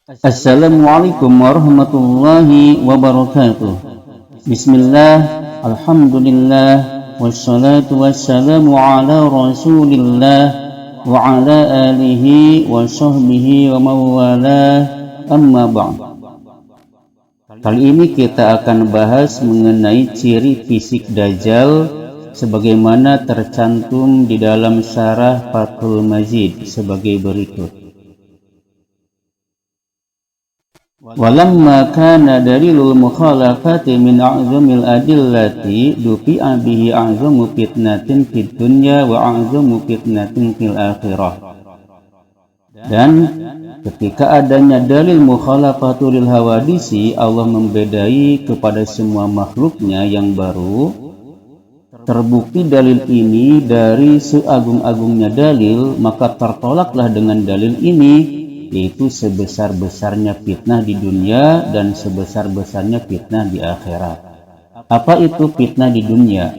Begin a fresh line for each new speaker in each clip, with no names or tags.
Assalamualaikum warahmatullahi wabarakatuh. Bismillah, alhamdulillah, wassalatu wassalamu ala rasulillah wa ala alihi wa sahbihi wa mawalah, amma ba'd. Kali ini kita akan bahas mengenai ciri fisik Dajjal sebagaimana tercantum di dalam syarah Fathul Majid sebagai berikut. Walamma kana dalilul mukhalafati min a'zamil adillati dufi'a bihi a'zamu fitnatin fid dunya wa a'zamu fitnatin fil akhirah. Dan ketika adanya dalil mukhalafatu lil hawadisi, Allah membedai kepada semua makhluknya yang baru. Terbukti dalil ini dari seagung-agungnya dalil, maka tertolaklah dengan dalil ini, yaitu sebesar-besarnya fitnah di dunia dan sebesar-besarnya fitnah di akhirat. Apa itu fitnah di dunia?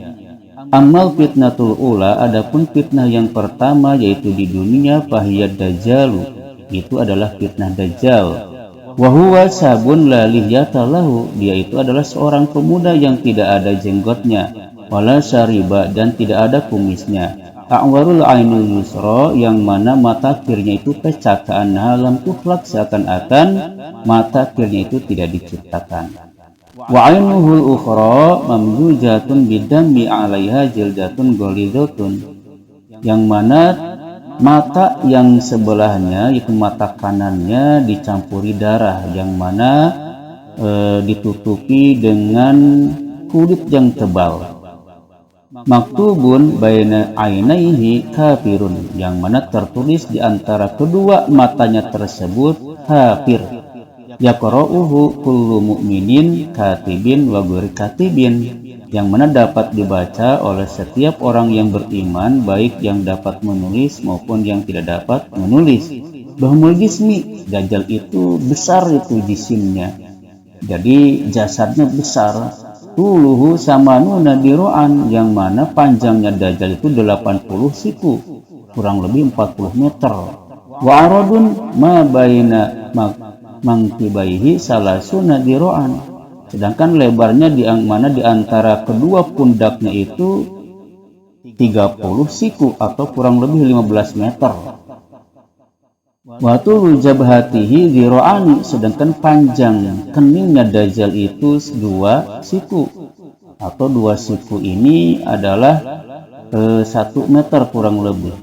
Amal fitnatul ula, adapun fitnah yang pertama yaitu di dunia, fahiyad dajjalu, itu adalah fitnah Dajjal. Wahuwa sabun la lihyata lahu, dia itu adalah seorang pemuda yang tidak ada jenggotnya, wala syariba, dan tidak ada kumisnya. A'warul ainul yusra, yang mana mata kirinya itu pecah, ka'annaha tukhlaq, seakan-akan mata kirinya itu tidak diciptakan. Wa ainuhul ukhra mamzujatun bidammi 'alaiha jildatun ghalidhatun, yang mana mata yang sebelahnya, yaitu mata kanannya, dicampuri darah, yang mana ditutupi dengan kulit yang tebal. Maktubun baina ainaihi kafirun, yang mana tertulis di antara kedua matanya tersebut kafir. Yaqra'uhu kullu mu'minin katibin wa ghairi katibin, yang mana dapat dibaca oleh setiap orang yang beriman, baik yang dapat menulis maupun yang tidak dapat menulis. Bahmul jismi, Dajjal itu besar, itu jisimnya, jadi jasadnya besar. Tuluhu samanuna diro'an, yang mana panjangnya Dajjal itu 80 siku, kurang lebih 40 meter. Wa aradun ma baina mangkibaihi salasuna diro'an, sedangkan lebarnya di mana di antara kedua pundaknya itu 30 siku atau kurang lebih 15 meter. Wa tulu jabhatihi diro'ani, sedangkan panjang keningnya Dajjal itu 2 siku, atau 2 siku ini adalah 1 meter kurang lebih.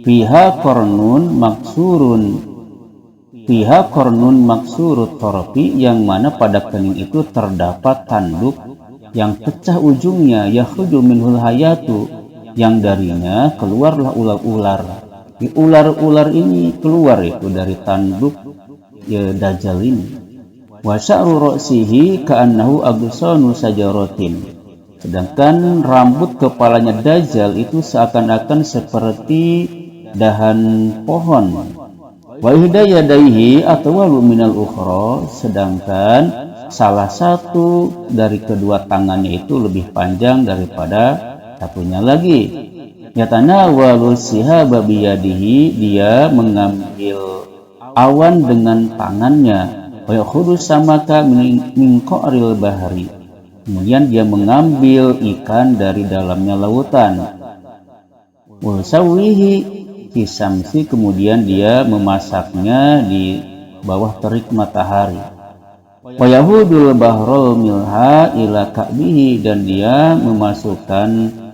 Fiha kornun maksurut torfi, yang mana pada kening itu terdapat tanduk yang pecah ujungnya, yakhruju minhul hayatu, yang darinya keluarlah ular-ular. Ular-ular ini keluar itu dari tanduk Dajjal ini. Wa sya'ru ra'sihi ka'annahu aghsanu sajaratin, sedangkan rambut kepalanya Dajjal itu seakan-akan seperti dahan pohon. Wa ihda yadaihi atwalu minal ukhra, sedangkan salah satu dari kedua tangannya itu lebih panjang daripada satunya lagi. Yatanawalu sihaba biyadihi, dia mengambil awan dengan tangannya. Wa yakhudhu samaka min qa'ril bahri, kemudian dia mengambil ikan dari dalamnya lautan. Wa sawihi fisamsi, kemudian dia memasaknya di bawah terik matahari. Wa yahudul bahrul milha ila ka'bihi, dan dia memasukkan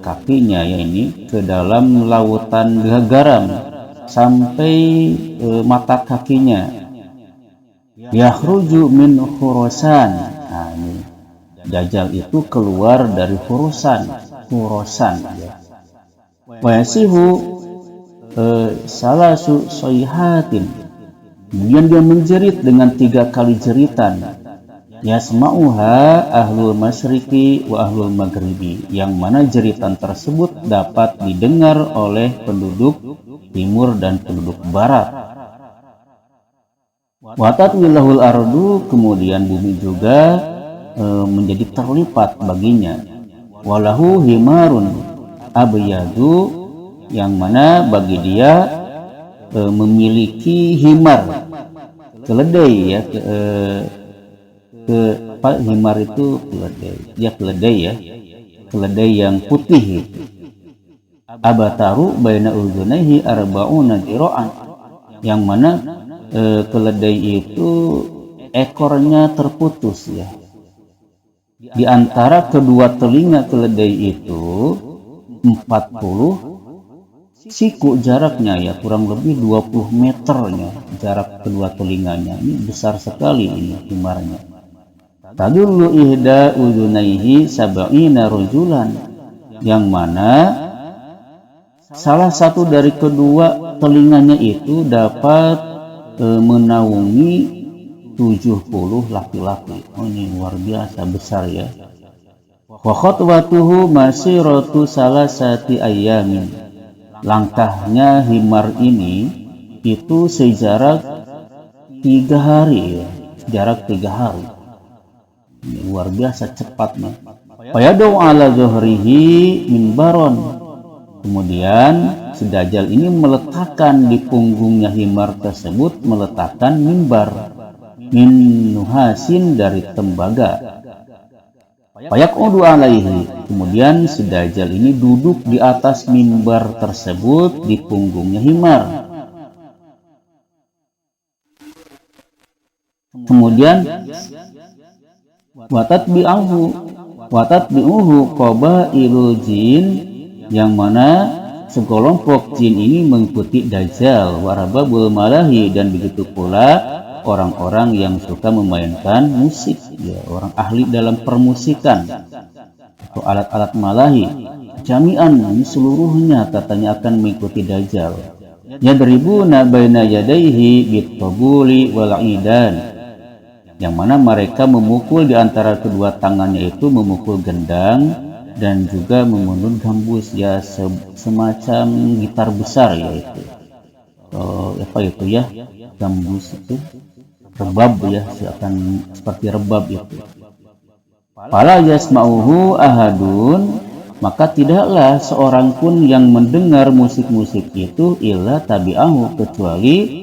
kakinya ini ke dalam lautan garam sampai mata kakinya. Yakhruju min Khurasan, nah ini Dajjal itu keluar dari Khurasan ya. Wa yasihu salasu sayhatin, kemudian dia menjerit dengan 3 kali jeritan. Yasma'uha ahlul masyriqi wa ahlul maghribi, yang mana jeritan tersebut dapat didengar oleh penduduk timur dan penduduk barat. Wa tatwilahul ardu, kemudian bumi juga menjadi terlipat baginya. Walahu himarun abyadu, yang mana bagi dia memiliki himar. keledai ya, himar itu keledai, ya keledai ya, keledai yang putih. Abataru baina uzunaihi arba'una dira'an, yang mana keledai itu ekornya terputus ya. Di antara kedua telinga keledai itu 40 siku jaraknya ya, kurang lebih 20 meternya jarak kedua telinganya. Ini besar sekali ini himarnya. Tadullu ihda udunaihi sab'ina rajulan, yang mana salah satu dari kedua telinganya itu dapat menaungi 70 laki-laki. Oh, ini luar biasa besar ya. Wa khatwatuhu masiratu salasati ayyamin. Langkahnya himar ini itu sejarak 3 hari ya, jarak 3 hari. Ini luar biasa cepatnya. Fayadu ala zuhrihi minbaron. Kemudian si Dajjal ini meletakkan di punggungnya himar tersebut, meletakkan mimbar min nuhasin dari tembaga. Fayaqudu alaihi. Kemudian si Dajjal ini duduk di atas mimbar tersebut di punggungnya himar. Kemudian watatbi'uhu qabailul jin, yang mana sekelompok jin ini mengikuti Dajjal, warababul malahi, dan begitu pula orang-orang yang suka memainkan musik ya, orang ahli dalam permusikan atau alat-alat malahi. Jami'an, ini seluruhnya katanya akan mengikuti Dajjal. Yadribuna baina yadayhi bitabuli wal idan, yang mana mereka memukul di antara kedua tangannya itu, memukul gendang dan juga memunut gambus ya, semacam gitar besar yaitu apa itu ya, gambus itu rebab ya, akan seperti rebab itu. Fala yasma'uhu ahadun, maka tidaklah seorang pun yang mendengar musik-musik itu illa tabi'ahu, kecuali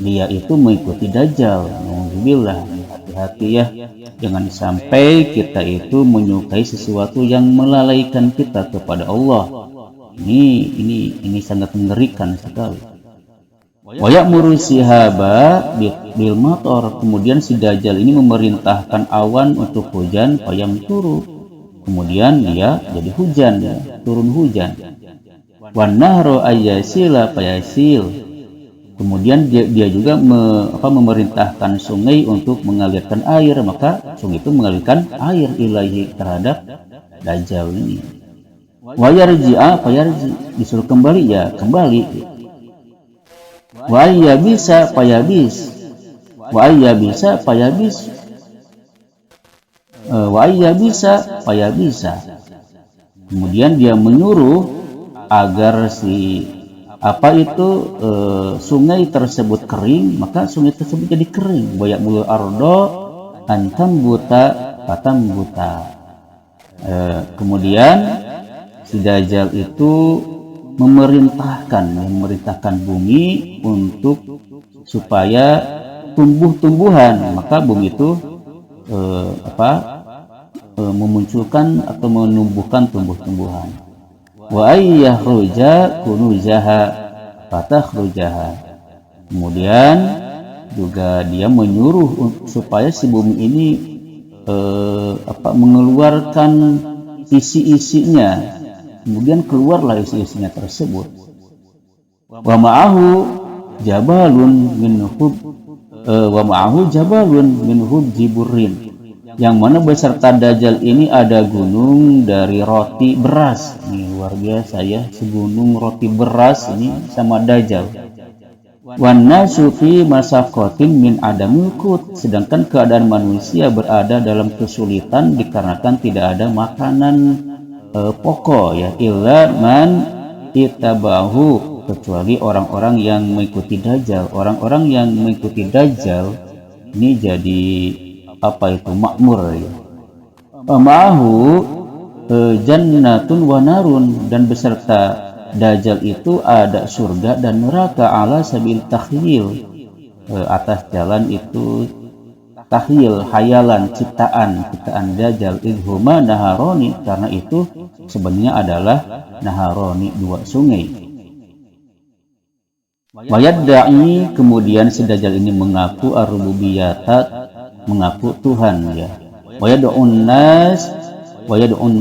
dia itu mengikuti Dajjal. Alhamdulillah, hati-hati ya, jangan sampai kita itu menyukai sesuatu yang melalaikan kita kepada Allah. Ini sangat mengerikan sekali. Wa ya'muru sihaba bil matar. Kemudian si Dajjal ini memerintahkan awan untuk hujan, payam turu. Kemudian dia jadi hujan ya, turun hujan. Wan nahru ayyasila payasil. Kemudian dia juga memerintahkan sungai untuk mengalirkan air, maka sungai itu mengalirkan air ilahi terhadap Dajjal ini. Wa yarji'a payarji, disuruh kembali ya kembali. Wa ayya bisa payabis, wa ayya bisa payabis, wa ayya bisa payabisa. Kemudian dia menyuruh agar si sungai tersebut kering, maka sungai tersebut jadi kering. Wa ya'mul ardo antam buta patam buta. Kemudian si Dajjal itu memerintahkan bumi untuk supaya tumbuh-tumbuhan, maka bumi itu memunculkan atau menumbuhkan tumbuh-tumbuhan. Wa ayyahruja kunuzaha fatakhrujaha. Kemudian juga dia menyuruh supaya si bumi ini mengeluarkan isi-isinya. Kemudian keluarlah isi-isinya tersebut. Wa ma'ahu jabalun min hubjiburin, yang mana beserta Dajjal ini ada gunung dari roti beras. Ini luar biasa ya, segunung roti beras ini sama Dajjal. Wan nasu fi masaqatin min adamil qut, sedangkan keadaan manusia berada dalam kesulitan dikarenakan tidak ada makanan pokok ya, illa man itabahu, kecuali orang-orang yang mengikuti Dajjal. Orang-orang yang mengikuti Dajjal ini jadi makmur ya. Ma'ahu jannatun wa narun, dan beserta Dajjal itu ada surga dan neraka ala sabil takhyil, atas jalan itu tahyil, hayalan, ciptaan Dajjal. Idhuma naharoni, karena itu sebenarnya adalah naharoni, dua sungai. Wayadda'i, kemudian si Dajjal ini mengaku ar-rububiyata, mengaku Tuhan ya. Wayad'un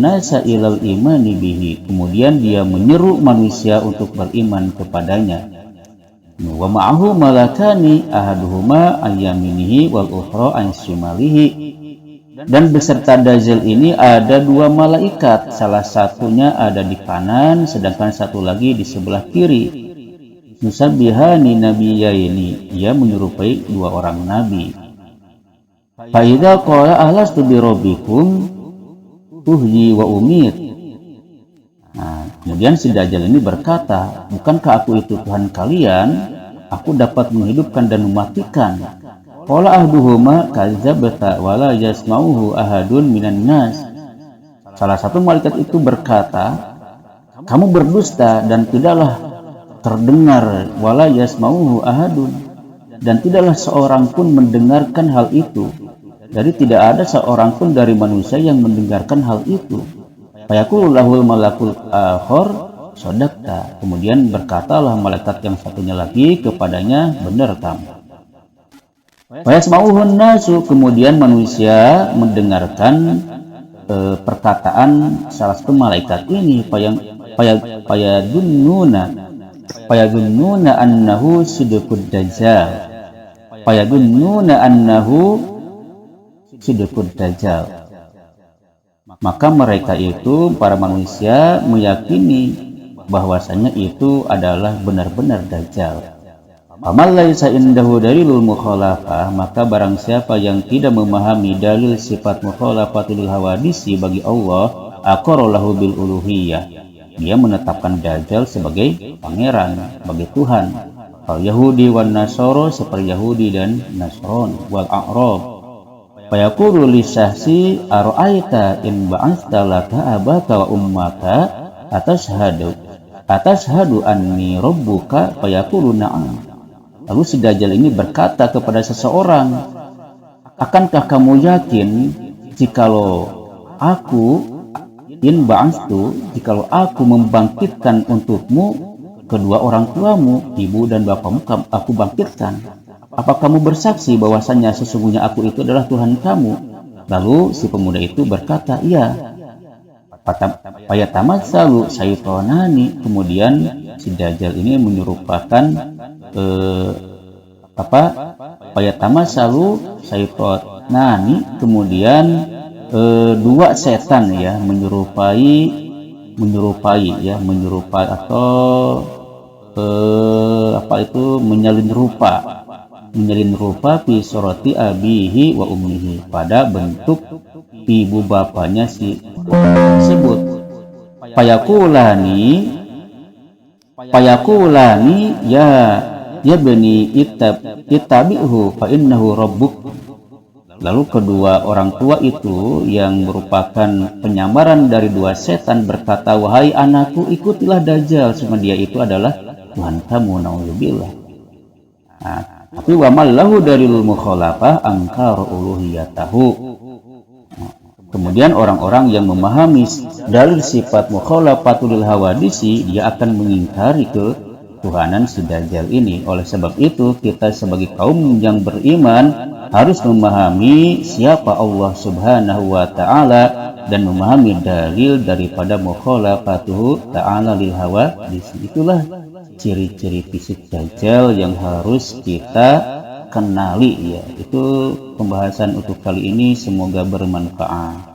nasa ilal imani bihi, kemudian dia menyeru manusia untuk beriman kepadanya. Wa ma'ahu malakani ahaduhuma an yaminihi wal ukhra an shimalihi, dan beserta Dajjal ini ada dua malaikat, salah satunya ada di kanan sedangkan satu lagi di sebelah kiri. Musabbihani nabiyaini, ia menyerupai dua orang nabi. Fa idza qala alastu bi rabbikum tuhyi wa umit. Nah, kemudian si Dajjal ini berkata, bukankah aku itu Tuhan kalian? Aku dapat menghidupkan dan mematikan. Qala ahduhuma kadzabta wala yasma'uhu ahadun minan nas. Salah satu malaikat itu berkata, kamu berdusta dan tidaklah terdengar, wala yasma'uhu ahadun, dan tidaklah seorang pun mendengarkan hal itu. Jadi tidak ada seorang pun dari manusia yang mendengarkan hal itu. Fayaqulu lahul malakul akhar sadaqta, kemudian berkatalah malaikat yang satunya lagi kepadanya, benar kamu. Fayasma'uhun nasu, kemudian manusia mendengarkan perkataan salah satu malaikat ini. Fayadunnuna annahu sidqud dajjal. Fayadunnuna annahu sidqud dajjal. Maka mereka itu, para manusia, meyakini bahwasanya itu adalah benar-benar Dajjal. Faman laisa indahu dalilul mukhalafah, maka barang siapa yang tidak memahami dalil sifat mukhalafatul hawadisi bagi Allah, aqarrahu bil uluhiyah, dia menetapkan Dajjal sebagai pangeran, sebagai Tuhan. Al Yahudi wan Nasara, seperti Yahudi dan Nasrani, wal A'rab. Fayaqulu lisahsi ara'aita in ba'asta laka abaka wa ummaka atashhadu anni rabbuka, fayaqulu na'am. Lalu si Dajjal ini berkata kepada seseorang, akankah kamu yakin jikalau aku jikalau aku membangkitkan untukmu kedua orang tuamu, ibu dan bapamu, aku bangkitkan. Apa kamu bersaksi bahwasanya sesungguhnya aku itu adalah Tuhan kamu? Lalu si pemuda itu berkata, iya. Fayatamatsalu syaitonani, kemudian si Dajjal ini menyerupakan fayatamatsalu syaitonani, kemudian dua setan ya, menyerupai atau menyalin rupa fi surati abihi wa ummihi, pada bentuk ibu bapanya si tersebut. Payakulani ya bani ittabi'hu fa innahu rabbuk. Lalu kedua orang tua itu yang merupakan penyamaran dari dua setan berkata, wahai anakku, ikutilah Dajjal, sesungguhnya dia itu adalah Tuhan kamu, naudzubillah. Nah, tapi wa mallahu dalilul mukhalafah angkar uluhiyatahu. Kemudian orang-orang yang memahami dalil sifat mukhalafatul hawadisi, dia akan mengingkari ketuhanan si Dajjal ini. Oleh sebab itu, kita sebagai kaum yang beriman harus memahami siapa Allah Subhanahu wa ta'ala dan memahami dalil daripada mukhalafatuhu ta'ala lil hawadisi. Itulah ciri-ciri fisik Dajjal yang harus kita kenali ya. Itu pembahasan untuk kali ini, semoga bermanfaat.